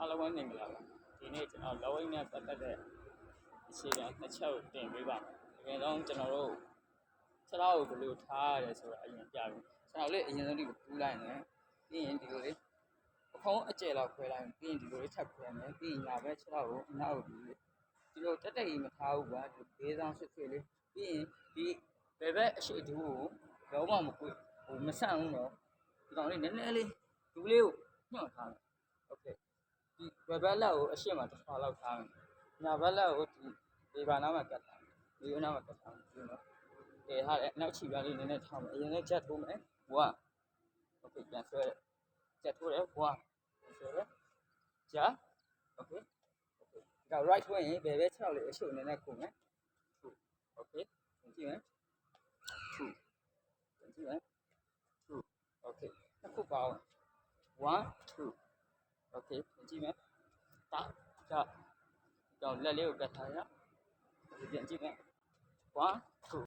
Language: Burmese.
အားလုံးပဲနေမလားပါဒီနေ့ကျွန်တော်လောဝိတ်နဲ့ပတ်သက်တဲ့အခြေခံတစ်ချက်ကိုတင်ပေးပါမယ်အရင်ဆုံးကျွန်တော်တို့ခြေထောက်ကိုဘယ်လိုထားရတယ်ဆိုတာအရင်ပြပြီးခြေထောက်လေးအရင်ဆုံးဒီကိုကူးလိုက်မယ်ပြီးရင်ဒီလိုလေးပခုံးအကျယ်လောက်ခွဲလိုက်ပြီးရင်ဒီလိုလေးထပ်ခွဲမယ်ပြီးရင်ညာဘက်ခြေထောက်ကိုအနောက်ကိုဒီလိုတက်တက်ကြီးမထားဘူးကွာဒီလေးဆောင်ဆွဆွလေးပြီးရင်ဒီဘယ်ဘက်အရှိတူကိုလုံးဝမကွေ့မဆန့်ဘူးနော်ဒီကောင်လေးနည်းနည်းလေးဒူးလေးကိုညှော့ထားမယ်โอเคဒီဘယ်ဘက်လက်ကိုအရှိမတစ်ခါလောက်ထားမယ်ညာဘက်လက်ကိုဒီဘာနာမှာကတ်ထားမယ်ဒီနာမှာကတ်ထားမယ်ဒီနော်ကဲဟာလေနောက်ချီပါလေးနည်းနည်းထားမယ်အရင်လေးချက်ထိုးမယ်1โอเคပြန်ဆွဲချက်ထိုးတယ်1ဆွဲတယ်ဂျာโอเคဒါ right ဝင်ရင်ဘယ်ဘက်6လေးအရှိနည်းနည်းခုမယ်2โอเคကြည့်မယ်2ကြည့်မယ်2โอเคနှစ်ခုပေါင်း1 2โอเคကြည့်မယ်တာဂျာတော့လက်လေးကိုကတ်ထားရပြန်ကြည့်မယ်1 2